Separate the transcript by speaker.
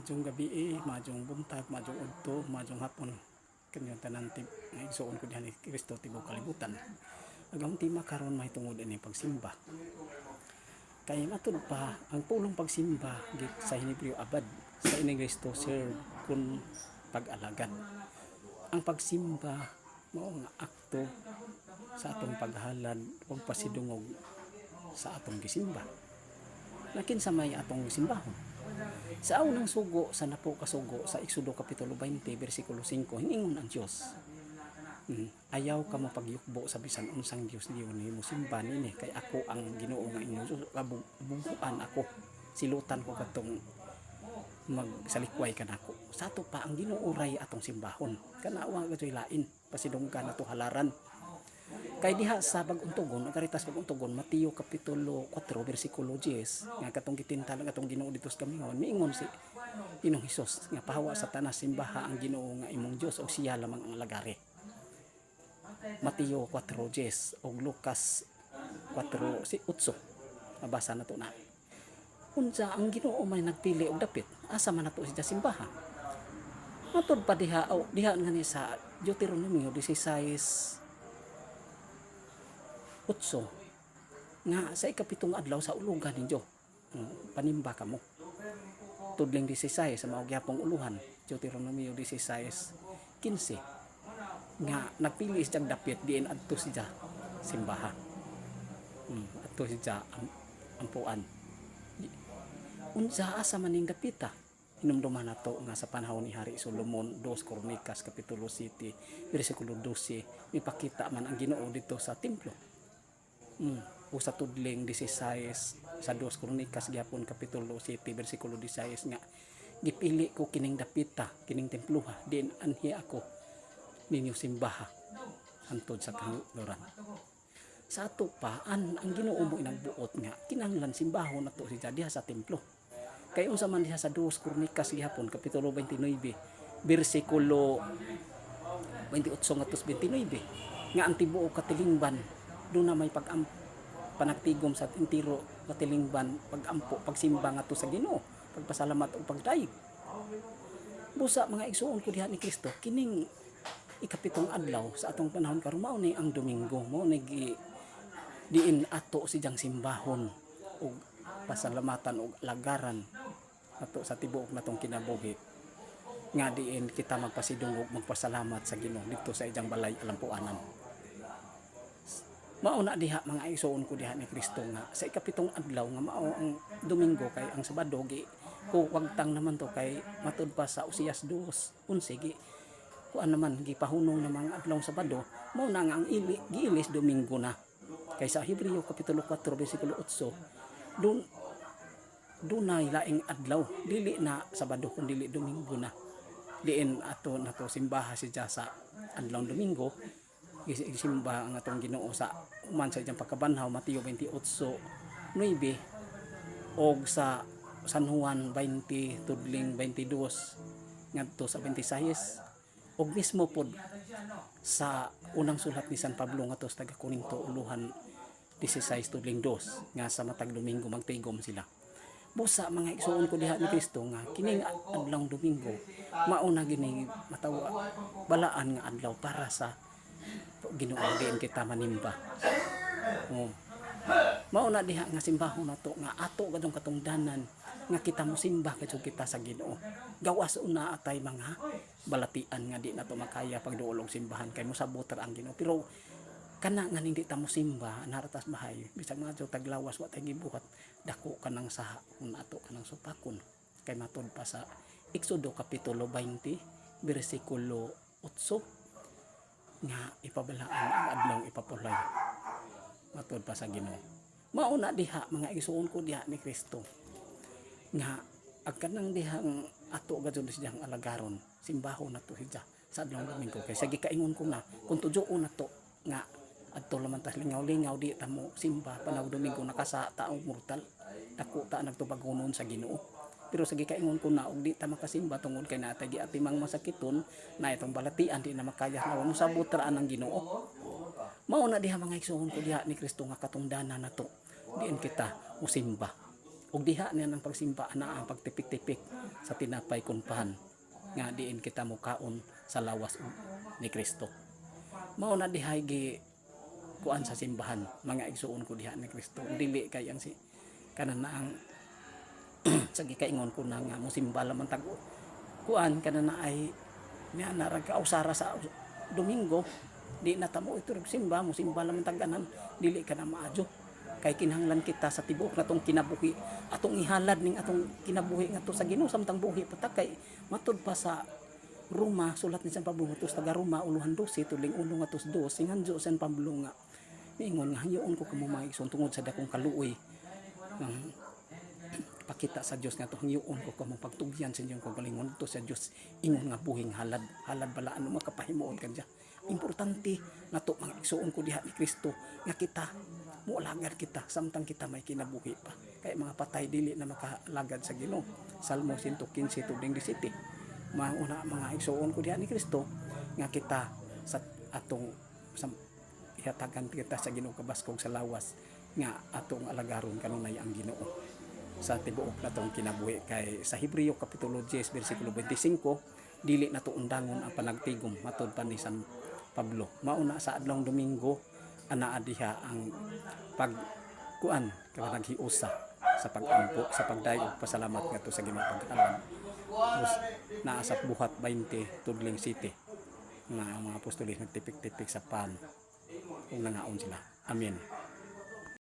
Speaker 1: Majong gabi majong buntag, majong udto, majong hapon. Kanyang tanan nga igsuon ko dihan ni Kristo tibuok kalibutan. Agam tima karon mahitungod ini pagsimba. Kay matud pa ang pulong pagsimba git sa Henebreo abad sa ining Kristo serve kun pag-alagad. Ang pagsimba mao nga akto sa atong paghalad o pasidungog sa atong gisimba. Lakin sa may atong simbahon. Sa unang sugo sa napo kasugo sa Exodo kapitulo 20 bersikulo 5 hiningon ang Dios. Ayaw ka mo pagyukbo sa bisan unsang Dios diyon nimo simba nini kay ako ang Ginoo nga inyo kabubuan ako. Silutan ko katong magsalikway kanako. Sa ato pa ang Ginoo ray atong simbahon. Kanawa gatoy lain pasidunggan nato halaran. Kay diha sa pag-untugon, ang karitas pag-untugon, Mateo kapitulo 4 bersikulo 10, nga katong gitintal katong Ginoo dito sa kamingon, miingon si Ginoong Hesus nga pahawa sa tanas simbaha ang Ginoo nga imong Dios o siya lamang ang lagari. Mateo 4:10 og Lucas 4:8. Mabasa nato na. Unsa ang Ginoo may nagpili og dapit, asa man nato siya simbaha. Matod pa diha nga ni sa Deuteronomio 16:8 nga sa ikapitong adlaw sa ulugan ninyo panimba kamo. Tudling 16 sa mao gyapong uluhan Deuteronomio 16:15 nga nagpili siyang dapit diin adto siya simbaha. Adto siya ampuan. Unsa asa maning dapita? Hinumduman nato nga sa panahon ni Hari Solomon 2 Kronikas kapitulo 7 bersikulo 12 mipakita man ang Ginoo dito sa templo. Usa tudling 16 sa 2 Kronikas gyapon kapitulo 7 bersikulo 16 nga gipili ko kining dapita kining templuha diin anhi ako ninyo simbaha hantod sa kanluran. Sa ato pa ang Ginoo mo inagbuot nga kinahanglan simbahon nato siya diha sa templo. Kay unsa man diha sa 2 Kronikas gyapon kapitulo 29 bersikulo 28 ngadto 29 nga ang tibuok katilingban doon na may panagtigom sa intiro katilingban pagampo pagsimba ngadto sa Ginoo pagpasalamat ug pagdaig. Busa mga igsuon ko diha ni Kristo kining ikapitong adlaw sa atong panahon karon mao ni ang Domingo mao ni diin ato siyang simbahon ug pasalamatan ug lagaran ato sa tibuok natong kinabuhi nga diin kita magpasidungog magpasalamat sa Ginoo dito sa iyang balay alampuanan. Mao na diha mga igsoon ko diha ni Kristo nga sa ikapitong adlaw nga mao ang Domingo kay ang Sabado gi ko wagtang naman to kay matud pa sa Oseas 2:11 gi kuan naman gipahunong na mga adlaw Sabado mao na nga ang giilis Domingo na. Kay sa Hebreo kapitulo 4 bersikulo 8 dunay laing adlaw dili na Sabado kun dili Domingo na. Diin ato nato simbaha siya sa adlaw Domingo gisimba ang atong Ginoo sa uman sa iyang pagkabanhaw Mateo 28:9 og sa San Juan 20 tudling 22 ngadto sa 26 og mismo pod sa unang sulat ni San Pablo ngadto sa taga-Korinto uluhan 16 tudling 2 nga sa matag Domingo magtigom sila. Busa mga igsuon ko diha ni Kristo nga kining adlaw Domingo mao na gini matawa balaan nga adlaw para sa Ginoo diin kita manimba. Mao na diha nga simbahon nato nga ato kadtong katungdanan nga kita mosimba kadto kita sa Ginoo. Gawas una atay mga balatian nga di nato makaya pagduol og simbahan kay mosabot ang Ginoo. Pero kana nga hindi ta mosimba naratas bahay bisag mga taglawas wa tay gibuhat dako kanang saha kun ato kanang supakon. Kay matud pa sa Exodo kapitulo 20 bersikulo 8 nga ipabalaan ang adlaw ipapulay matud pa sa Ginoo. Mao na diha mga igsuon ko diha ni Kristo nga agkanang dihang ato gadto siyang alagaron simbahon nato siya sa adlaw Domingo kay sa gikaingon ko na kun tudyoon nato nga adto laman tas lingaw-lingaw di ta mo simba panag Domingo nakasa taong mortal dako ta nagtubagonon sa Ginoo. Pero sa gikaingon ko na og di ta makasimba tungod kay natay giatimang masakiton na itong balatian di na makaya na mo sabot ra ang Ginoo. Mao na diha mga igsoon ko diha ni Kristo nga katungdanan nato diin kita mosimba ug diha niya ng pagsimba na ang pagtipik-tipik sa tinapay kunpahan nga diin kita mukaon sa lawas ni Kristo. Mao na dihay gi kuan sa simbahan, mga igsuon ko diha ni Kristo. Dili kay ang si kanan na ang sa gikaingon ko na nga mosimba lamang tag kuan kanan na ay niya narag kausara sa Domingo, di na tamo ito simba mo simba lamang taganan, dili ka na maadyo kay kinahanglan kita sa tibuok na tong kinabuhi atong ihalad ning atong kinabuhi nga to sa Ginoo samtang buhi patak kay matud pa sa Roma, sulat ni San Pablo ngatos taga Roma uluhan 12 tuling 1 ngatos 2 singanjo San Pablo nga niingon nga hayoon ko kamo maigsoon tungod sa dakong kaluoy pakita sa Dios nga to hayoon ko kamo pagtugyan sa inyong kagalingon to sa Dios ingon nga buhing halad bala ano makapahimuon kanya. Importante nato mga igsuon ko diha ni Kristo nga kita mualagad kita samtang kita may kinabuhi pa kay mga patay dili na makalagad sa Ginoo. Salmo 115 tubing 17 mauna mga igsuon ko diha ni Kristo nga kita sa atong ihatagan kita sa Ginoo kabaskog sa lawas nga atong alagaron kanunay ang Ginoo sa tibuok na tong kinabuhi. Kay sa Hebreo kapitulo 10 bersikulo 25 dili na to undangon ang panagtigom matud pa ni San Pablo. Mauna sa adlong Domingo anaa diha ang pagkuan kanaghiusa sa pagampo sa pagdayo pasalamat ngadto sa Ginoo pag-alam. Naa sa buhat 20 tudling city nga mga apostoles nagtipik-tipik sa pan kung nangaon sila. Amen.